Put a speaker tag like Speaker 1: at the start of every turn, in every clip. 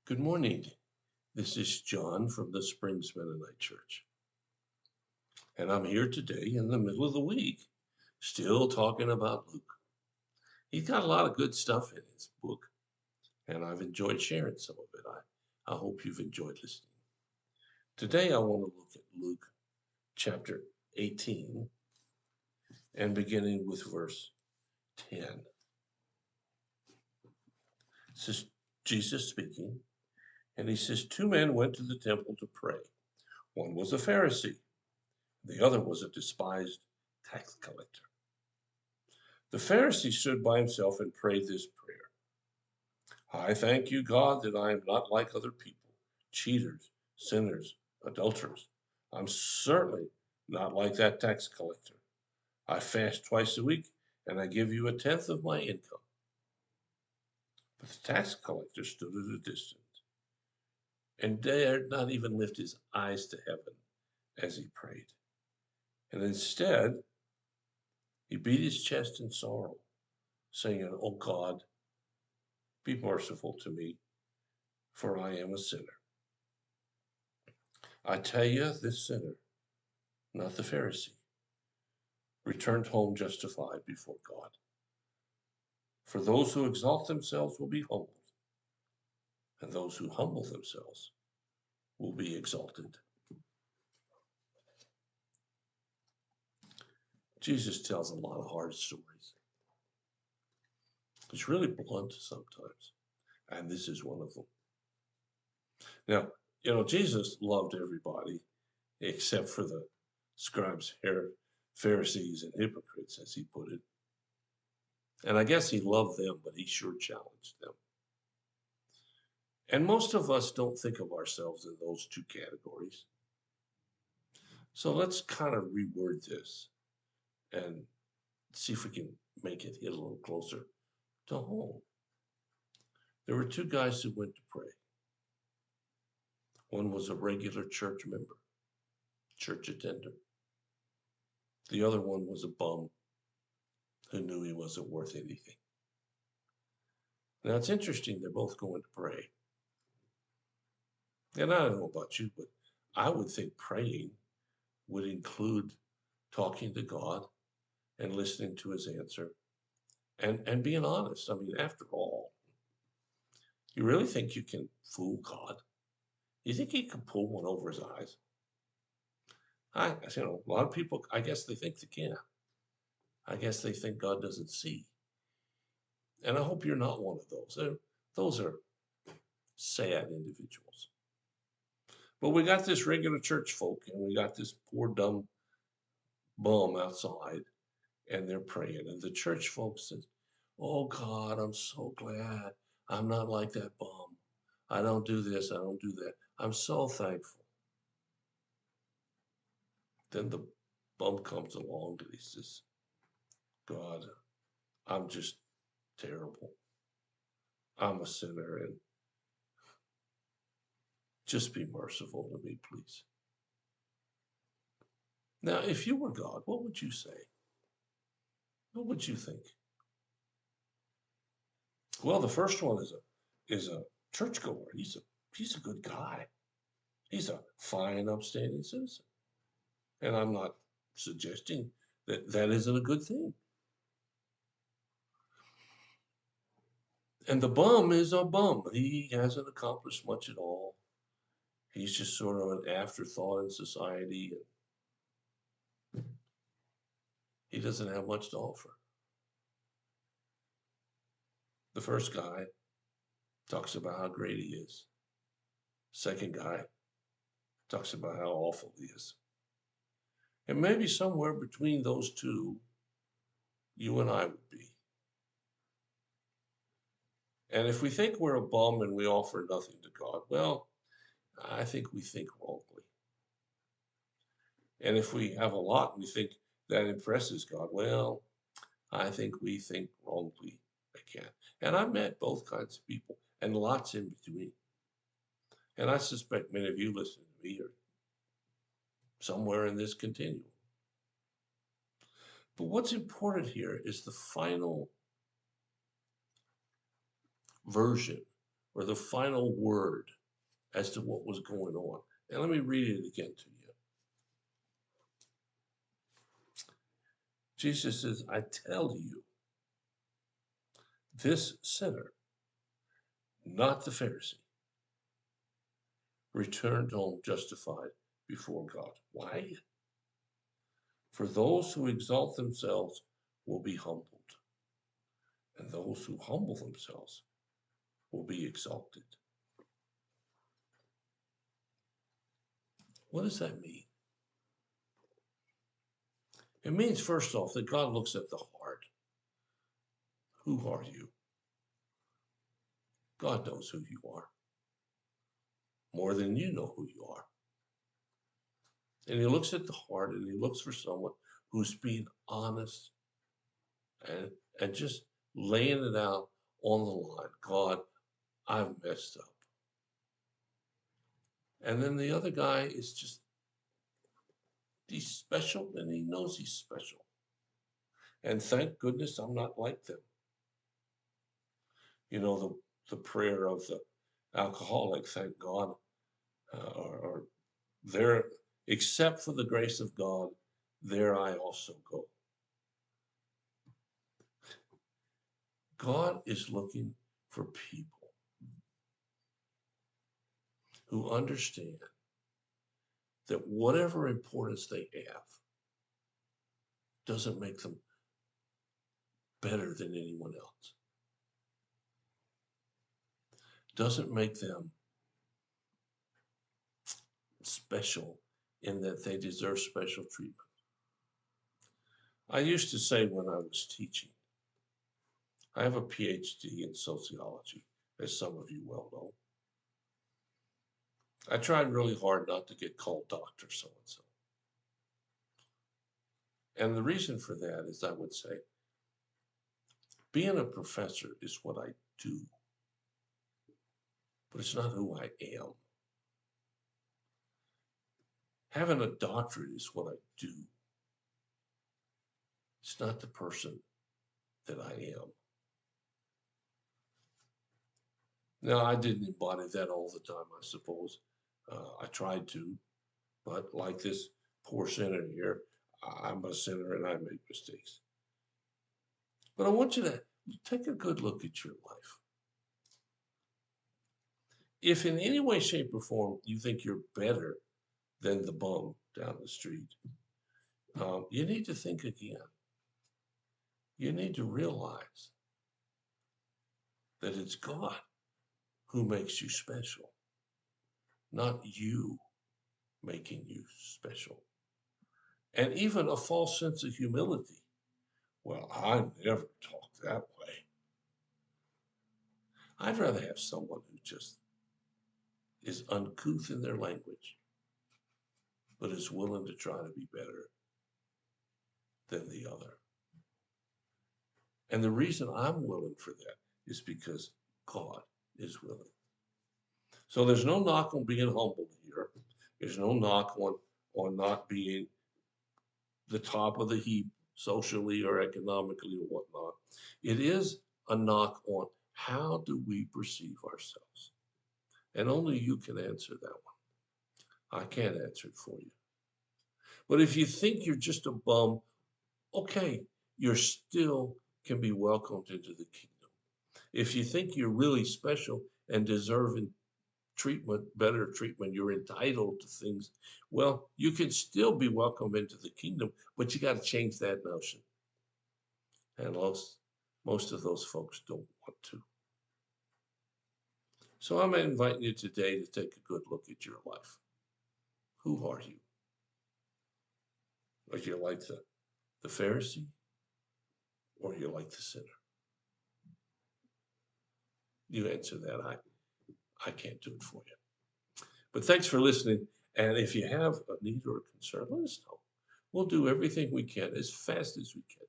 Speaker 1: Good morning. This is John from the Springs Mennonite Church. And I'm here today in the middle of the week, still talking about Luke. He's got a lot of good stuff in his book, and I've enjoyed sharing some of it. I hope you've enjoyed listening. Today I want to look at Luke chapter 18 and beginning with verse 10. This is Jesus speaking, and he says, Two men went to the temple to pray. One was a Pharisee, the other was a despised tax collector. The Pharisee stood by himself and prayed this prayer: I thank you, God, that I am not like other people, cheaters, sinners, adulterers. I'm certainly not like that tax collector. I fast twice a week and I give you a tenth of my income. But the tax collector stood at a distance and dared not even lift his eyes to heaven as he prayed. And instead, he beat his chest in sorrow, saying, Oh God, be merciful to me, for I am a sinner. I tell you, this sinner, not the Pharisee, returned home justified before God. For those who exalt themselves will be humbled, and those who humble themselves will be exalted. Jesus tells a lot of hard stories. He's really blunt sometimes, and this is one of them. Now, Jesus loved everybody except for the scribes, Pharisees, and hypocrites, as he put it. And I guess he loved them, but he sure challenged them. And most of us don't think of ourselves in those two categories. So let's kind of reword this and see if we can make it hit a little closer to home. There were two guys who went to pray. One was a regular church member, church attender. The other one was a bum who knew he wasn't worth anything. Now it's interesting, they're both going to pray. And I don't know about you, but I would think praying would include talking to God and listening to his answer and being honest. I mean, after all, you really think you can fool God? You think he can pull one over his eyes? A lot of people, I guess they think they can. I guess they think God doesn't see. And I hope you're not one of those. Those are sad individuals. But we got this regular church folk and we got this poor dumb bum outside and they're praying. And the church folks says, Oh God, I'm so glad I'm not like that bum. I don't do this, I don't do that. I'm so thankful. Then the bum comes along and he says, God, I'm just terrible. I'm a sinner and just be merciful to me, please. Now, if you were God, what would you say? What would you think? Well, the first one is a churchgoer. He's a good guy. He's a fine, upstanding citizen. And I'm not suggesting that that isn't a good thing. And the bum is a bum. He hasn't accomplished much at all. He's just sort of an afterthought in society. And he doesn't have much to offer. The first guy talks about how great he is. Second guy talks about how awful he is. And maybe somewhere between those two, you and I would be. And if we think we're a bum and we offer nothing to God, well, I think we think wrongly. And if we have a lot and we think that impresses God, well, I think we think wrongly again. And I've met both kinds of people and lots in between. And I suspect many of you listening to me are somewhere in this continuum. But what's important here is the final version or the final word as to what was going on. And let me read it again to you. Jesus says, I tell you, this sinner, not the Pharisee, returned home justified before God. Why? For those who exalt themselves will be humbled, and those who humble themselves will be exalted. What does that mean? It means, first off, that God looks at the heart. Who are you? God knows who you are, more than you know who you are. And he looks at the heart, and he looks for someone who's being honest and just laying it out on the line. God, I've messed up. And then the other guy is just, he's special, and he knows he's special. And thank goodness I'm not like them. You know, the prayer of the alcoholic, thank God, or there, except for the grace of God, there I also go. God is looking for people who understand that whatever importance they have doesn't make them better than anyone else, doesn't make them special in that they deserve special treatment. I used to say when I was teaching, I have a PhD in sociology, as some of you well know. I tried really hard not to get called Dr. So-and-so. And the reason for that is I would say, being a professor is what I do, but it's not who I am. Having a doctorate is what I do. It's not the person that I am. Now, I didn't embody that all the time, I suppose. I tried to, but like this poor sinner here, I'm a sinner and I make mistakes. But I want you to take a good look at your life. If in any way, shape, or form you think you're better than the bum down the street, you need to think again. You need to realize that it's God who makes you special, not you making you special. And even a false sense of humility. Well, I never talk that way. I'd rather have someone who just is uncouth in their language, but is willing to try to be better than the other. And the reason I'm willing for that is because God is willing. So there's no knock on being humble here. There's no knock on not being the top of the heap socially or economically or whatnot. It is a knock on how do we perceive ourselves? And only you can answer that one. I can't answer it for you. But if you think you're just a bum, okay, you're still can be welcomed into the kingdom. If you think you're really special and deserving treatment, better treatment, you're entitled to things, well, you can still be welcomed into the kingdom, but you got to change that notion. And most of those folks don't want to. So I'm inviting you today to take a good look at your life. Who are you? Are you like the Pharisee, or are you like the sinner? You answer that. I can't do it for you. But thanks for listening. And if you have a need or a concern, let us know. We'll do everything we can as fast as we can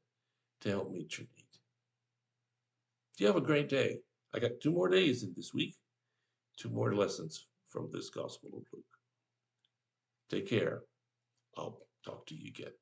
Speaker 1: to help meet your need. You have a great day. I got 2 more days in this week, 2 more lessons from this Gospel of Luke. Take care. I'll talk to you again.